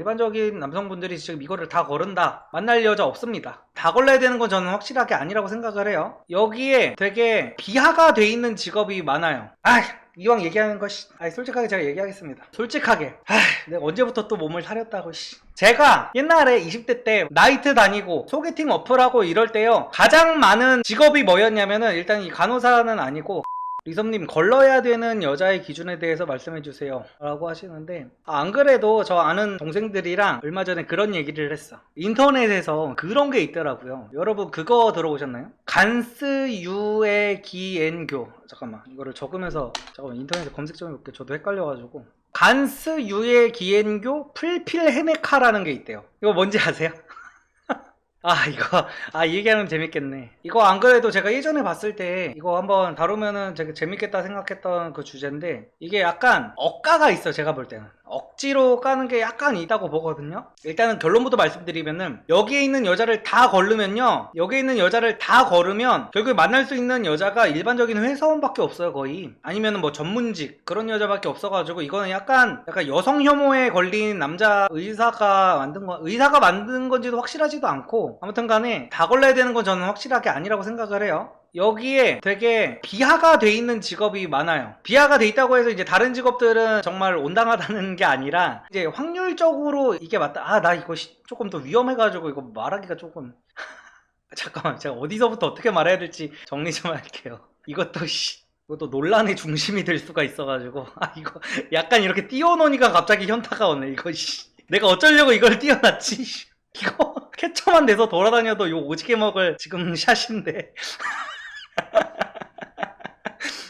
일반적인 남성분들이 지금 이거를 다 거른다, 만날 여자 없습니다. 다 걸러야 되는 건 저는 확실하게 아니라고 생각을 해요. 여기에 되게 비하가 돼 있는 직업이 많아요. 이왕 얘기하는 거 솔직하게 제가 얘기하겠습니다. 솔직하게 내가 언제부터 또 몸을 사렸다고. 제가 옛날에 20대 때 나이트 다니고 소개팅 어플하고 이럴 때요, 가장 많은 직업이 뭐였냐면은, 일단 이 간호사는 아니고, 리섭님 걸러야 되는 여자의 기준에 대해서 말씀해주세요 라고 하시는데, 안 그래도 저 아는 동생들이랑 얼마 전에 그런 얘기를 했어. 인터넷에서 그런 게 있더라고요. 여러분 그거 들어보셨나요? 간스유의 기엔교. 잠깐만 이거를 적으면서 인터넷에 검색 좀 해볼게요. 저도 헷갈려가지고. 간스유의 기엔교 풀필헤메카라는 게 있대요. 이거 뭔지 아세요? 얘기하면 재밌겠네. 이거 안 그래도 제가 예전에 봤을 때 이거 한번 다루면은 되게 재밌겠다 생각했던 그 주제인데, 이게 약간 억가가 있어. 제가 볼 때는 억지로 까는 게 약간 있다고 보거든요. 일단은 결론부터 말씀드리면은, 여기에 있는 여자를 다 걸르면요, 여기에 있는 여자를 다 걸으면 결국에 만날 수 있는 여자가 일반적인 회사원밖에 없어요. 거의. 아니면은 뭐 전문직 그런 여자밖에 없어가지고, 이거는 약간 여성 혐오에 걸린 남자 의사가 만든 건지도 확실하지도 않고, 아무튼 간에 다 걸러야 되는 건 저는 확실하게 아니라고 생각을 해요. 여기에 되게 비하가 돼 있는 직업이 많아요. 비하가 돼 있다고 해서 이제 다른 직업들은 정말 온당하다는 게 아니라, 이제 확률적으로 이게 맞다. 나 이거 조금 더 위험해가지고 이거 말하기가 조금 잠깐만, 제가 어디서부터 어떻게 말해야 될지 정리 좀 할게요. 이것도 논란의 중심이 될 수가 있어가지고, 이거 약간 이렇게 띄워놓으니까 갑자기 현타가 오네. 내가 어쩌려고 이걸 띄워놨지. 이거 캡처만 돼서 돌아다녀도 요 오지게 먹을 지금 샷인데.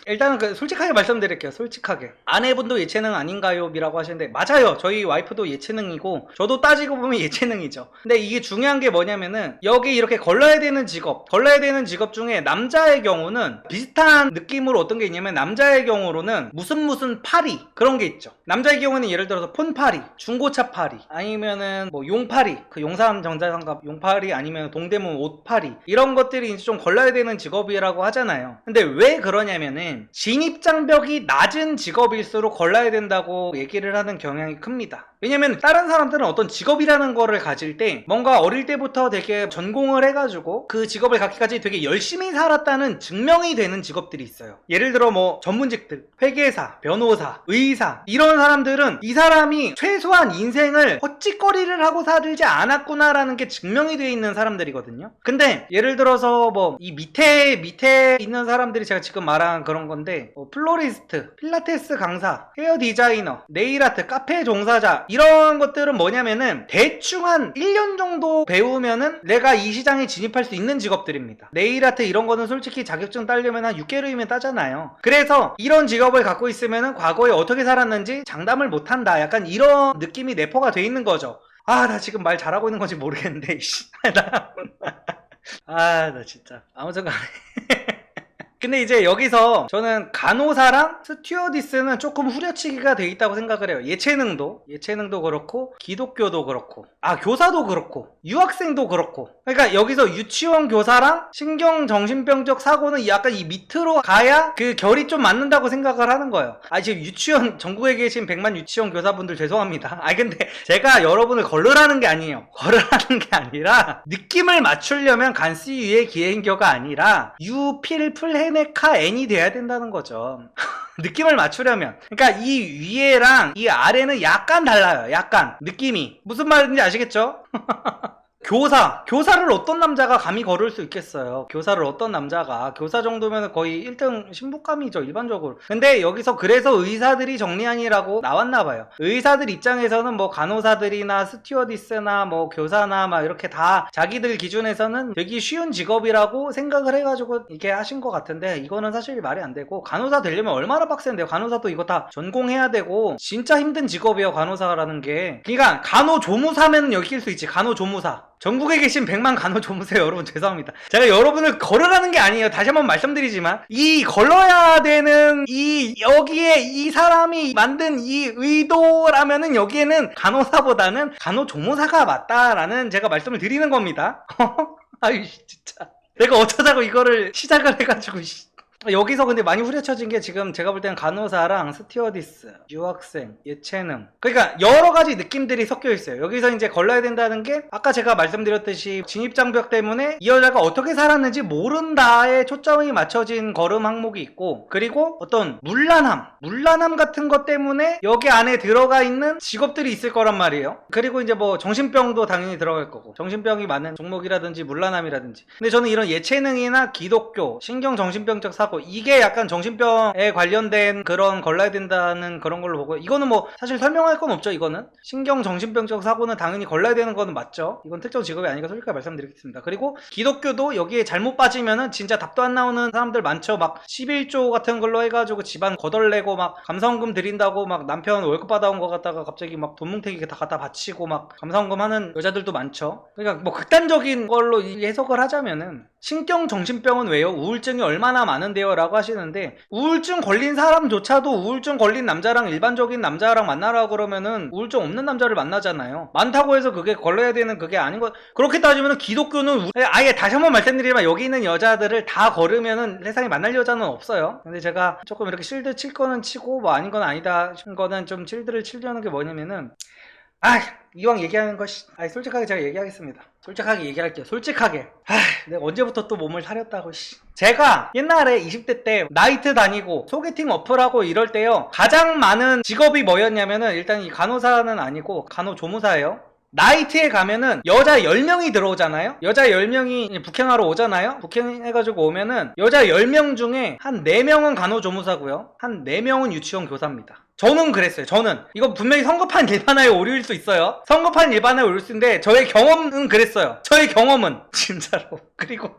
일단은 솔직하게 말씀드릴게요. 솔직하게. 아내분도 예체능 아닌가요? 이라고 하시는데, 맞아요. 저희 와이프도 예체능이고, 저도 따지고 보면 예체능이죠. 근데 이게 중요한 게 뭐냐면은, 여기 이렇게 걸러야 되는 직업 중에 남자의 경우는 비슷한 느낌으로 어떤 게 있냐면, 남자의 경우로는 무슨 파리 그런 게 있죠. 남자의 경우는 예를 들어서 폰파리, 중고차 파리, 아니면은 뭐 용파리, 그 용산 정자상가 용파리, 아니면 동대문 옷파리, 이런 것들이 이제 좀 걸러야 되는 직업이라고 하잖아요. 근데 왜 그러냐면은, 진입장벽이 낮은 직업일수록 걸러야 된다고 얘기를 하는 경향이 큽니다. 왜냐면 다른 사람들은 어떤 직업이라는 거를 가질 때 뭔가 어릴 때부터 되게 전공을 해가지고 그 직업을 갖기까지 되게 열심히 살았다는 증명이 되는 직업들이 있어요. 예를 들어 뭐 전문직들, 회계사, 변호사, 의사, 이런 사람들은 이 사람이 최소한 인생을 헛짓거리를 하고 살지 않았구나라는 게 증명이 되어 있는 사람들이거든요. 근데 예를 들어서 뭐 이 밑에 있는 사람들이 제가 지금 말한 그런 건데, 플로리스트, 필라테스 강사, 헤어 디자이너, 네일아트, 카페 종사자, 이런 것들은 뭐냐면은 대충 한 1년 정도 배우면은 내가 이 시장에 진입할 수 있는 직업들입니다. 네일아트 이런 거는 솔직히 자격증 따려면 한 6개월이면 따잖아요. 그래서 이런 직업을 갖고 있으면은 과거에 어떻게 살았는지 장담을 못한다, 약간 이런 느낌이 내포가 돼 있는 거죠. 나 지금 말 잘하고 있는 건지 모르겠는데 나 진짜 아무튼 간에 근데 이제 여기서 저는 간호사랑 스튜어디스는 조금 후려치기가 돼 있다고 생각을 해요. 예체능도 그렇고, 기독교도 그렇고, 교사도 그렇고, 유학생도 그렇고. 그러니까 여기서 유치원 교사랑 신경정신병적 사고는 약간 이 밑으로 가야 그 결이 좀 맞는다고 생각을 하는 거예요. 지금 유치원, 전국에 계신 100만 유치원 교사분들 죄송합니다. 근데 제가 여러분을 걸르라는 게 아니에요. 걸르라는 게 아니라, 느낌을 맞추려면 간스유의 기행교가 아니라 유필풀헤메카 N이 돼야 된다는 거죠. 느낌을 맞추려면. 그러니까 이 위에랑 이 아래는 약간 달라요. 약간 느낌이. 무슨 말인지 아시겠죠? 교사를 어떤 남자가 감히 걸을 수 있겠어요. 교사 정도면 거의 1등 신부감이죠, 일반적으로. 근데 여기서 그래서 의사들이 정리하니라고 나왔나봐요. 의사들 입장에서는 뭐 간호사들이나 스튜어디스나 뭐 교사나 막 이렇게 다 자기들 기준에서는 되게 쉬운 직업이라고 생각을 해가지고 이렇게 하신 것 같은데, 이거는 사실 말이 안 되고, 간호사 되려면 얼마나 빡센데요. 간호사도 이거 다 전공해야 되고 진짜 힘든 직업이에요, 간호사라는 게. 그러니까 간호조무사면 여길 수 있지. 간호조무사. 전국에 계신 100만 간호조무사 여러분 죄송합니다. 제가 여러분을 걸으라는 게 아니에요. 다시 한번 말씀드리지만, 이 걸러야 되는 여기에 이 사람이 만든 이 의도라면은 여기에는 간호사보다는 간호조무사가 맞다라는 제가 말씀을 드리는 겁니다. 진짜 내가 어쩌자고 이거를 시작을 해가지고 여기서 근데 많이 후려쳐진 게 지금 제가 볼 때는 간호사랑 스튜어디스, 유학생, 예체능, 그러니까 여러 가지 느낌들이 섞여 있어요. 여기서 이제 걸러야 된다는 게 아까 제가 말씀드렸듯이 진입장벽 때문에 이 여자가 어떻게 살았는지 모른다에 초점이 맞춰진 걸음 항목이 있고, 그리고 어떤 문란함 같은 것 때문에 여기 안에 들어가 있는 직업들이 있을 거란 말이에요. 그리고 이제 뭐 정신병도 당연히 들어갈 거고, 정신병이 많은 종목이라든지 문란함이라든지. 근데 저는 이런 예체능이나 기독교, 신경정신병적 사고, 이게 약간 정신병에 관련된 그런 걸러야 된다는 그런 걸로 보고, 이거는 뭐 사실 설명할 건 없죠. 이거는 신경정신병적 사고는 당연히 걸러야 되는 거는 맞죠. 이건 특정 직업이 아니니까 솔직하게 말씀드리겠습니다. 그리고 기독교도 여기에 잘못 빠지면은 진짜 답도 안 나오는 사람들 많죠. 막 11조 같은 걸로 해가지고 집안 거덜내고 막 감사원금 드린다고 막 남편 월급 받아온 거 갖다가 갑자기 막 돈 뭉탱이 다 갖다 바치고 막 감사원금 하는 여자들도 많죠. 그러니까 뭐 극단적인 걸로 해석을 하자면은, 신경정신병은 왜요? 우울증이 얼마나 많은데요? 라고 하시는데, 우울증 걸린 사람조차도 우울증 걸린 남자랑 일반적인 남자랑 만나라고 그러면은 우울증 없는 남자를 만나잖아요. 많다고 해서 그게 걸러야 되는 그게 아닌 거. 그렇게 따지면 기독교는 아예 다시 한번 말씀드리지만 여기 있는 여자들을 다 걸으면은 세상에 만날 여자는 없어요. 근데 제가 조금 이렇게 실드 칠 거는 치고 뭐 아닌 건 아니다 싶은 거는 좀 실드를 치려는 게 뭐냐면은, 이왕 얘기하는 거 솔직하게 제가 얘기하겠습니다. 솔직하게 얘기할게요. 솔직하게. 내가 언제부터 또 몸을 사렸다고. 제가 옛날에 20대 때 나이트 다니고 소개팅 어플하고 이럴 때요, 가장 많은 직업이 뭐였냐면은, 일단 이 간호사는 아니고 간호조무사예요. 나이트에 가면은 여자 10명이 들어오잖아요. 여자 10명이 부킹하러 오잖아요. 부킹해가지고 오면은 여자 10명 중에 한 4명은 간호조무사고요, 한 4명은 유치원 교사입니다. 저는 그랬어요. 저는 이거 분명히 성급한 일반화에 오류일 수 있어요. 성급한 일반화에 오류일 수 있는데 저의 경험은 그랬어요. 저의 경험은 진짜로. 그리고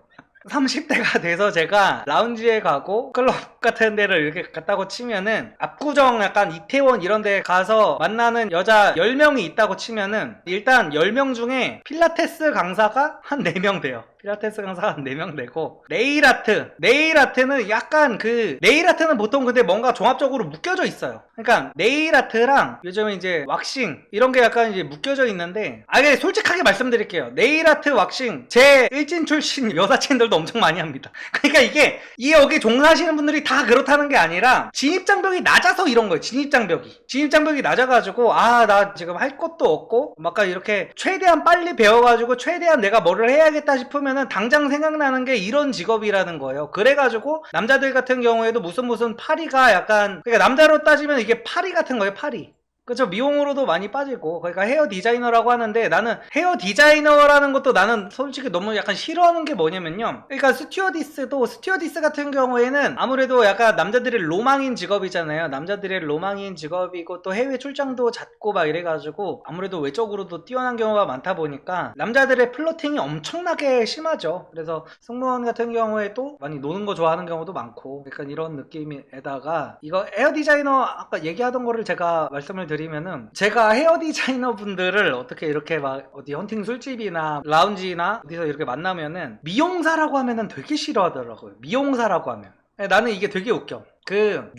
30대가 돼서 제가 라운지에 가고 클럽 같은 데를 이렇게 갔다고 치면은, 압구정 약간 이태원 이런 데 가서 만나는 여자 10명이 있다고 치면은, 일단 10명 중에 필라테스 강사가 한 4명 돼요. 필라테스 강사가 한 4명 되고, 네일아트는 약간 네일아트는 보통 근데 뭔가 종합적으로 묶여져 있어요. 그러니까 네일아트랑 요즘에 이제 왁싱 이런 게 약간 이제 묶여져 있는데, 솔직하게 말씀드릴게요. 네일아트, 왁싱 제 일진 출신 여사친들도 엄청 많이 합니다. 그러니까 이게 여기 종사하시는 분들이 다 그렇다는 게 아니라 진입장벽이 낮아서 이런 거예요. 진입장벽이 낮아가지고, 나 지금 할 것도 없고 막 이렇게 최대한 빨리 배워가지고 최대한 내가 뭐를 해야겠다 싶으면은 당장 생각나는 게 이런 직업이라는 거예요. 그래가지고 남자들 같은 경우에도 무슨 파리가 약간, 그러니까 남자로 따지면 이게 파리 같은 거예요. 파리. 그쵸. 미용으로도 많이 빠지고, 그러니까 헤어 디자이너라고 하는데, 나는 헤어 디자이너라는 것도 나는 솔직히 너무 약간 싫어하는 게 뭐냐면요, 그러니까 스튜어디스 같은 경우에는 아무래도 약간 남자들의 로망인 직업이잖아요. 남자들의 로망인 직업이고, 또 해외 출장도 잦고 막 이래가지고 아무래도 외적으로도 뛰어난 경우가 많다 보니까 남자들의 플러팅이 엄청나게 심하죠. 그래서 승무원 같은 경우에도 많이 노는 거 좋아하는 경우도 많고, 약간 이런 느낌에다가, 이거 헤어 디자이너 아까 얘기하던 거를 제가 말씀을 드리면은, 제가 헤어 디자이너 분들을 어떻게 이렇게 막 어디 헌팅 술집이나 라운지나 어디서 이렇게 만나면은 미용사라고 하면은 되게 싫어하더라고요. 미용사라고 하면. 나는 이게 되게 웃겨.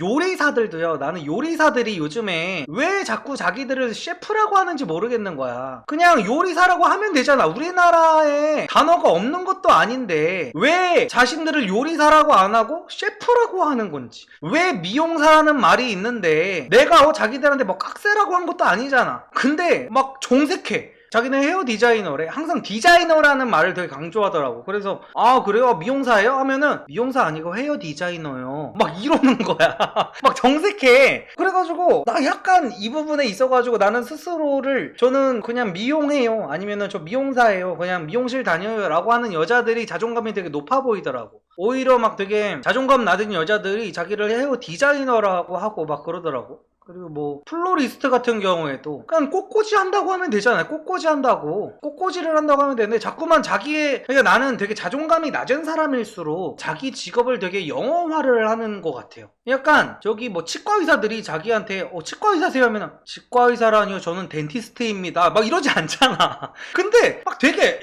요리사들도요, 나는 요리사들이 요즘에 왜 자꾸 자기들을 셰프라고 하는지 모르겠는 거야. 그냥 요리사라고 하면 되잖아. 우리나라에 단어가 없는 것도 아닌데 왜 자신들을 요리사라고 안 하고 셰프라고 하는 건지, 왜 미용사라는 말이 있는데 내가 자기들한테 뭐 깍세라고 한 것도 아니잖아. 근데 막 정색해. 자기는 헤어 디자이너래. 항상 디자이너라는 말을 되게 강조하더라고. 그래서 그래요? 미용사예요? 하면은 미용사 아니고 헤어 디자이너요. 막 이러는 거야. 막 정색해. 그래가지고 나 약간 이 부분에 있어가지고 나는 스스로를, 저는 그냥 미용해요, 아니면은 저 미용사예요, 그냥 미용실 다녀요 라고 하는 여자들이 자존감이 되게 높아 보이더라고. 오히려 막 되게 자존감 낮은 여자들이 자기를 헤어 디자이너라고 하고 막 그러더라고. 그리고 뭐 플로리스트 같은 경우에도 그냥 꽃꽂이 한다고 하면 되잖아요. 꽃꽂이를 한다고 하면 되는데, 자꾸만 그러니까 나는 되게 자존감이 낮은 사람일수록 자기 직업을 되게 영어화를 하는 것 같아요. 약간 저기 뭐 치과의사들이 자기한테 치과의사세요 하면, 치과의사라니요, 저는 덴티스트입니다, 막 이러지 않잖아. 근데 막 되게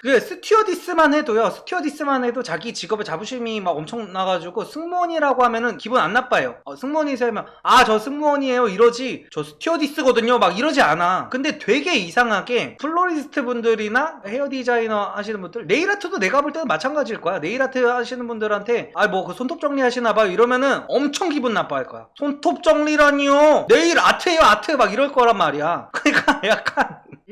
스튜어디스만 해도 자기 직업에 자부심이 막 엄청 나가지고, 승무원이라고 하면은 기분 안 나빠요. 승무원이세요 하면, 저 승무원 승무원이에요 이러지 저 스튜어디스거든요 막 이러지 않아. 근데 되게 이상하게 플로리스트 분들이나 헤어 디자이너 하시는 분들, 네일 아트도 내가 볼 때는 마찬가지일 거야. 네일 아트 하시는 분들한테 뭐 그 손톱 정리 하시나 봐요 이러면은 엄청 기분 나빠할 거야. 손톱 정리라니요, 네일 아트예요 아트 막 이럴 거란 말이야. 그러니까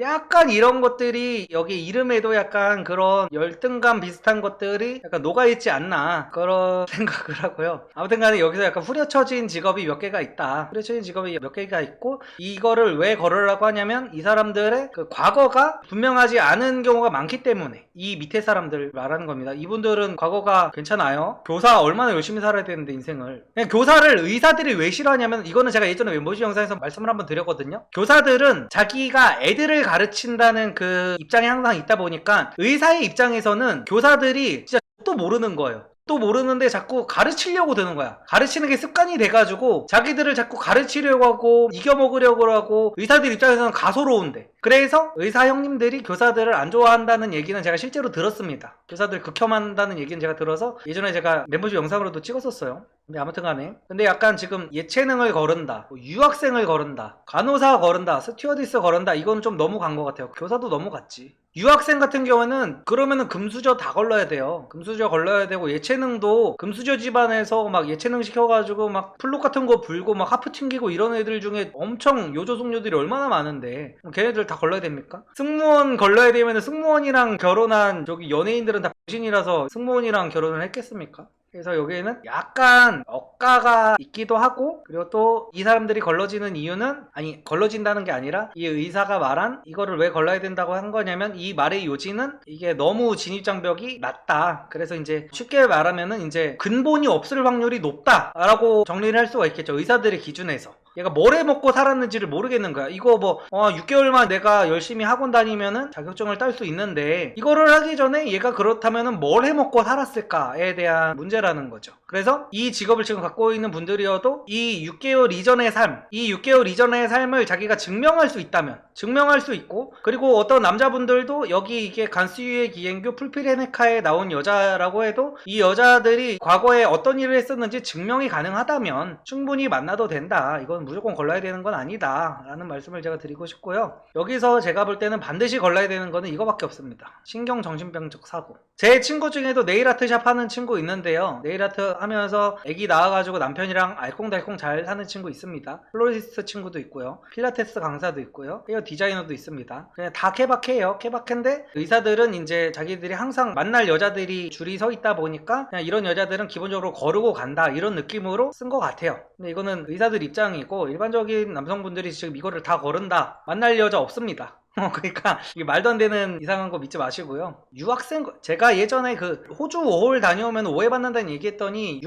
약간 이런 것들이 여기 이름에도 약간 그런 열등감 비슷한 것들이 약간 녹아있지 않나 그런 생각을 하고요. 아무튼 간에 여기서 약간 후려쳐진 직업이 몇 개가 있다. 후려쳐진 직업이 몇 개가 있고, 이거를 왜 걸으라고 하냐면 이 사람들의 그 과거가 분명하지 않은 경우가 많기 때문에 이 밑에 사람들 말하는 겁니다. 이분들은 과거가 괜찮아요. 교사 얼마나 열심히 살아야 되는데 인생을. 그냥 교사를 의사들이 왜 싫어하냐면, 이거는 제가 예전에 멤버십 영상에서 말씀을 한번 드렸거든요. 교사들은 자기가 애들을 가르친다는 그 입장에 항상 있다 보니까 의사의 입장에서는 교사들이 진짜 또 모르는 거예요. 또 모르는데 자꾸 가르치려고 드는 거야. 가르치는 게 습관이 돼가지고 자기들을 자꾸 가르치려고 하고 이겨먹으려고 하고, 의사들 입장에서는 가소로운데. 그래서 의사 형님들이 교사들을 안 좋아한다는 얘기는 제가 실제로 들었습니다. 교사들 극혐한다는 얘기는 제가 들어서 예전에 제가 멤버십 영상으로도 찍었었어요. 근데 아무튼 간에, 근데 약간 지금 예체능을 거른다, 유학생을 거른다, 간호사 거른다, 스튜어디스 거른다, 이건 좀 너무 간 것 같아요. 교사도 너무 갔지. 유학생 같은 경우는 그러면은 금수저 다 걸러야 돼요. 금수저 걸러야 되고, 예체능도 금수저 집안에서 막 예체능 시켜가지고 막 플룻 같은 거 불고 막 하프 튕기고 이런 애들 중에 엄청 요조숙녀들이 얼마나 많은데 걔네들 다 걸러야 됩니까? 승무원 걸러야 되면은 승무원이랑 결혼한 저기 연예인들은 다 병신이라서 승무원이랑 결혼을 했겠습니까? 그래서 여기에는 약간 억가가 있기도 하고, 그리고 또 이 사람들이 걸러지는 이유는, 아니 걸러진다는 게 아니라 이 의사가 말한 이거를 왜 걸러야 된다고 한 거냐면, 이 말의 요지는 이게 너무 진입장벽이 낮다. 그래서 이제 쉽게 말하면은 이제 근본이 없을 확률이 높다라고 정리를 할 수가 있겠죠. 의사들의 기준에서. 얘가 뭘 해먹고 살았는지를 모르겠는 거야. 이거 뭐 6개월만 내가 열심히 학원 다니면은 자격증을 딸 수 있는데, 이거를 하기 전에 얘가 그렇다면은 뭘 해먹고 살았을까에 대한 문제라는 거죠. 그래서 이 직업을 지금 갖고 있는 분들이어도 이 6개월 이전의 삶, 이 6개월 이전의 삶을 자기가 증명할 수 있다면 증명할 수 있고, 그리고 어떤 남자분들도 여기 이게 간스유의 기행교 풀피레네카에 나온 여자라고 해도 이 여자들이 과거에 어떤 일을 했었는지 증명이 가능하다면 충분히 만나도 된다. 이건 무조건 걸러야 되는 건 아니다 라는 말씀을 제가 드리고 싶고요. 여기서 제가 볼 때는 반드시 걸러야 되는 거는 이거밖에 없습니다. 신경정신병적 사고. 제 친구 중에도 네일아트샵 하는 친구 있는데요, 네일아트 하면서 애기 낳아가지고 남편이랑 알콩달콩 잘 사는 친구 있습니다. 플로리스트 친구도 있고요, 필라테스 강사도 있고요, 헤어 디자이너도 있습니다. 그냥 다 케바케예요. 케바케인데 의사들은 이제 자기들이 항상 만날 여자들이 줄이 서 있다 보니까 그냥 이런 여자들은 기본적으로 거르고 간다, 이런 느낌으로 쓴 것 같아요. 근데 이거는 의사들 입장이고, 일반적인 남성분들이 지금 이거를 다 거른다, 만날 여자 없습니다. 그러니까 이게 말도 안 되는 이상한 거 믿지 마시고요. 유학생, 제가 예전에 그 호주 워홀 다녀오면 오해받는다는 얘기했더니,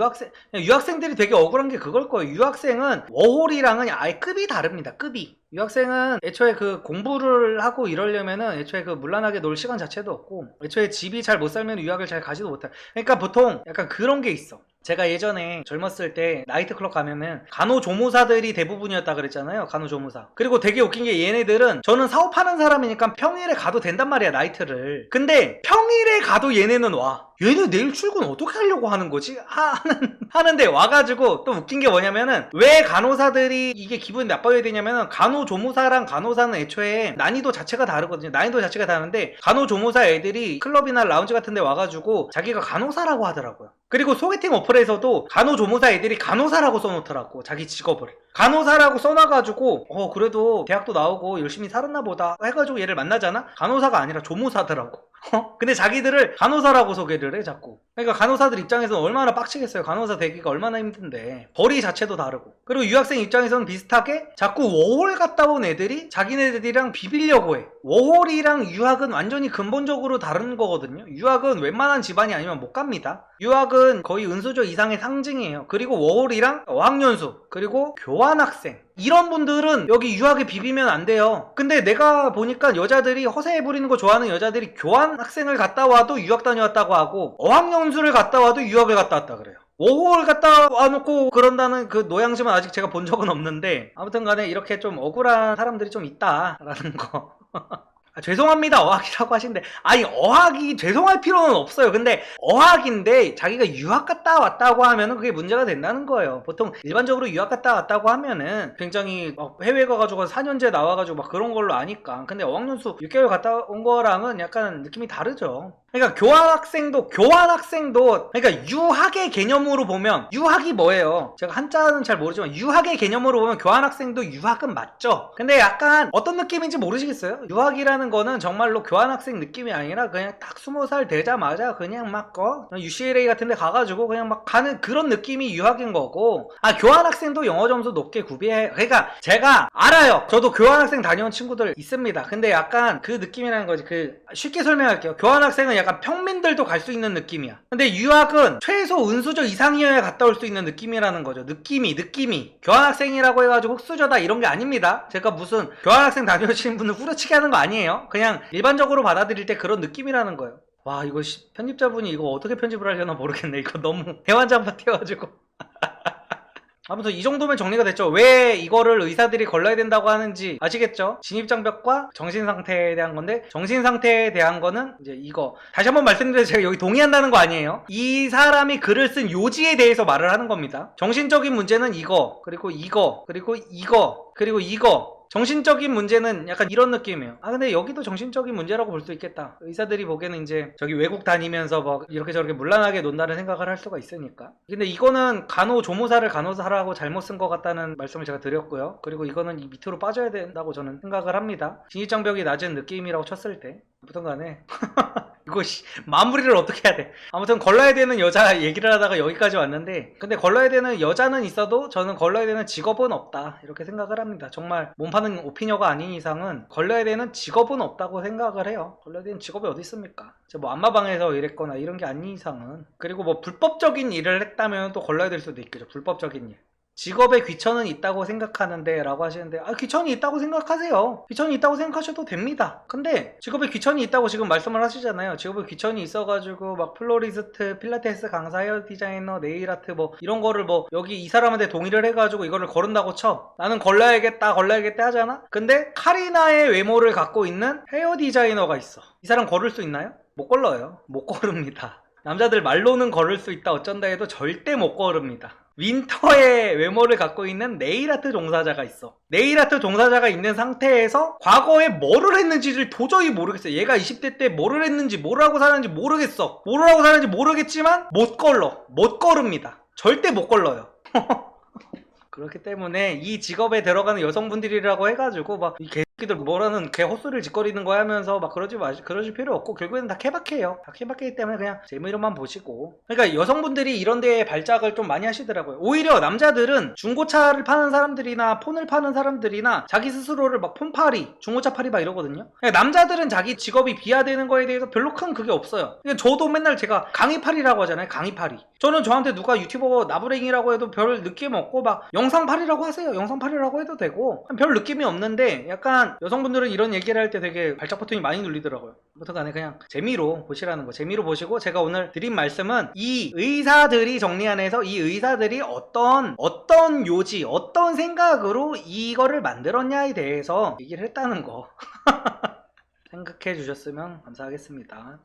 유학생들이 되게 억울한 게 그걸 거예요. 유학생은 워홀이랑은 아예 급이 다릅니다. 급이. 유학생은 애초에 그 공부를 하고 이러려면은 애초에 그 문란하게 놀 시간 자체도 없고, 애초에 집이 잘 못 살면 유학을 잘 가지도 못해. 그러니까 보통 약간 그런 게 있어. 제가 예전에 젊었을 때 나이트클럽 가면은 간호조무사들이 대부분이었다 그랬잖아요. 간호조무사. 그리고 되게 웃긴 게, 얘네들은, 저는 사업하는 사람이니까 평일에 가도 된단 말이야, 나이트를. 근데 평일에 가도 얘네는 와. 얘네 내일 출근 어떻게 하려고 하는 거지? 하는데 와가지고, 또 웃긴 게 뭐냐면은, 왜 간호사들이 이게 기분이 나빠야 되냐면은, 간호조무사랑 간호사는 애초에 난이도 자체가 다르거든요. 난이도 자체가 다른데, 간호조무사 애들이 클럽이나 라운지 같은 데 와가지고 자기가 간호사라고 하더라고요. 그리고 소개팅 어플에서도 간호조무사 애들이 간호사라고 써놓더라고, 자기 직업을. 간호사라고 써놔가지고 그래도 대학도 나오고 열심히 살았나 보다 해가지고 얘를 만나잖아? 간호사가 아니라 조무사더라고. 근데 자기들을 간호사라고 소개를 해 자꾸. 그러니까 간호사들 입장에서는 얼마나 빡치겠어요. 간호사 되기가 얼마나 힘든데. 벌이 자체도 다르고. 그리고 유학생 입장에서는 비슷하게 자꾸 워홀 갔다 온 애들이 자기네들이랑 비비려고 해. 워홀이랑 유학은 완전히 근본적으로 다른 거거든요. 유학은 웬만한 집안이 아니면 못 갑니다. 유학은 거의 은수저 이상의 상징이에요. 그리고 워홀이랑 어학연수, 그리고 교환학생, 이런 분들은 여기 유학에 비비면 안 돼요. 근데 내가 보니까 여자들이 허세 부리는 거 좋아하는 여자들이 교환학생을 갔다 와도 유학 다녀왔다고 하고, 어학연수를 갔다 와도 유학을 갔다 왔다 그래요. 워홀 갔다 와놓고 그런다는 그 노양심은 아직 제가 본 적은 없는데, 아무튼 간에 이렇게 좀 억울한 사람들이 좀 있다라는 거. 죄송합니다 어학이라고 하시는데 아니 어학이 죄송할 필요는 없어요. 근데 어학인데 자기가 유학 갔다 왔다고 하면은 그게 문제가 된다는 거예요. 보통 일반적으로 유학 갔다 왔다고 하면은 굉장히 막 해외 가가지고 4년제 나와가지고 막 그런 걸로 아니까. 근데 어학연수 6개월 갔다 온 거랑은 약간 느낌이 다르죠. 그러니까 교환학생도 그러니까 유학의 개념으로 보면 유학이 뭐예요? 제가 한자는 잘 모르지만 유학의 개념으로 보면 교환학생도 유학은 맞죠. 근데 약간 어떤 느낌인지 모르시겠어요? 유학이라는 거는 정말로 교환학생 느낌이 아니라 그냥 딱 20살 되자마자 그냥 막 UCLA 같은 데 가가지고 그냥 막 가는 그런 느낌이 유학인 거고, 교환학생도 영어 점수 높게 구비해. 그러니까 제가 알아요. 저도 교환학생 다녀온 친구들 있습니다. 근데 약간 그 느낌이라는 거지. 쉽게 설명할게요. 교환학생은 약간 평민들도 갈 수 있는 느낌이야. 근데 유학은 최소 은수저 이상이어야 갔다 올 수 있는 느낌이라는 거죠. 느낌이 교환학생이라고 해가지고 흑수저다 이런 게 아닙니다. 제가 무슨 교환학생 다녀오신 분을 후려치게 하는 거 아니에요. 그냥 일반적으로 받아들일 때 그런 느낌이라는 거예요. 와, 이거 편집자분이 이거 어떻게 편집을 하려나 모르겠네. 이거 너무 대환장 파티여가지고. 아무튼 이 정도면 정리가 됐죠. 왜 이거를 의사들이 걸러야 된다고 하는지 아시겠죠? 진입장벽과 정신상태에 대한 건데, 정신상태에 대한 거는 이제 이거 다시 한번 말씀드려서 제가 여기 동의한다는 거 아니에요. 이 사람이 글을 쓴 요지에 대해서 말을 하는 겁니다. 정신적인 문제는 이거, 그리고 이거, 그리고 이거, 그리고 이거. 정신적인 문제는 약간 이런 느낌이에요. 근데 여기도 정신적인 문제라고 볼 수 있겠다. 의사들이 보기에는 이제 저기 외국 다니면서 막 이렇게 저렇게 문란하게 논다는 생각을 할 수가 있으니까. 근데 이거는 간호조무사를 간호사라고 잘못 쓴 것 같다는 말씀을 제가 드렸고요. 그리고 이거는 이 밑으로 빠져야 된다고 저는 생각을 합니다. 진입장벽이 낮은 느낌이라고 쳤을 때. 아무튼 간에 이거 마무리를 어떻게 해야 돼. 아무튼 걸러야 되는 여자 얘기를 하다가 여기까지 왔는데, 근데 걸러야 되는 여자는 있어도 저는 걸러야 되는 직업은 없다 이렇게 생각을 합니다. 정말 몸 파는 오피녀가 아닌 이상은 걸러야 되는 직업은 없다고 생각을 해요. 걸러야 되는 직업이 어디 있습니까? 뭐 안마방에서 일했거나 이런 게 아닌 이상은. 그리고 뭐 불법적인 일을 했다면 또 걸러야 될 수도 있겠죠. 불법적인 일. 직업에 귀천은 있다고 생각하는데 라고 하시는데, 귀천이 있다고 생각하세요. 귀천이 있다고 생각하셔도 됩니다. 근데 직업에 귀천이 있다고 지금 말씀을 하시잖아요. 직업에 귀천이 있어가지고 막 플로리스트, 필라테스 강사, 헤어 디자이너, 네일 아트 뭐 이런 거를 뭐 여기 이 사람한테 동의를 해가지고 이거를 거른다고 쳐. 나는 걸러야겠다 하잖아. 근데 카리나의 외모를 갖고 있는 헤어 디자이너가 있어. 이 사람 걸을 수 있나요? 못 걸러요. 못 걸읍니다. 남자들 말로는 걸을 수 있다 어쩐다 해도 절대 못 걸읍니다. 윈터의 외모를 갖고 있는 네일아트 종사자가 있어. 네일아트 종사자가 있는 상태에서 과거에 뭐를 했는지를 도저히 모르겠어. 얘가 20대 때 뭐를 했는지, 뭘 하고 사는지 모르겠어. 뭘 하고 사는지 모르겠지만 못 걸릅니다. 절대 못 걸러요. 그렇기 때문에 이 직업에 들어가는 여성분들이라고 해가지고 막 이 개새끼들 뭐라는 개 헛소리를 짓거리는 거 하면서 막 그러실 필요 없고, 결국에는 다 케바케예요. 다 케바케이기 때문에 그냥 재미로만 보시고. 그러니까 여성분들이 이런 데에 발작을 좀 많이 하시더라고요. 오히려 남자들은 중고차를 파는 사람들이나 폰을 파는 사람들이나 자기 스스로를 막 폰파리, 중고차 파리 막 이러거든요. 그러니까 남자들은 자기 직업이 비하되는 거에 대해서 별로 큰 그게 없어요. 그러니까 저도 맨날 제가 강의파리라고 하잖아요. 강의파리. 저는 저한테 누가 유튜버 나부랭이라고 해도 별 느낌 없고, 막 영상팔이라고 하세요. 영상팔이라고 해도 되고 별 느낌이 없는데, 약간 여성분들은 이런 얘기를 할 때 되게 발작 버튼이 많이 눌리더라고요. 아무튼 간에 그냥 재미로 보시라는 거. 재미로 보시고, 제가 오늘 드린 말씀은 이 의사들이 정리안에서 이 의사들이 어떤 요지, 어떤 생각으로 이거를 만들었냐에 대해서 얘기를 했다는 거 생각해 주셨으면 감사하겠습니다.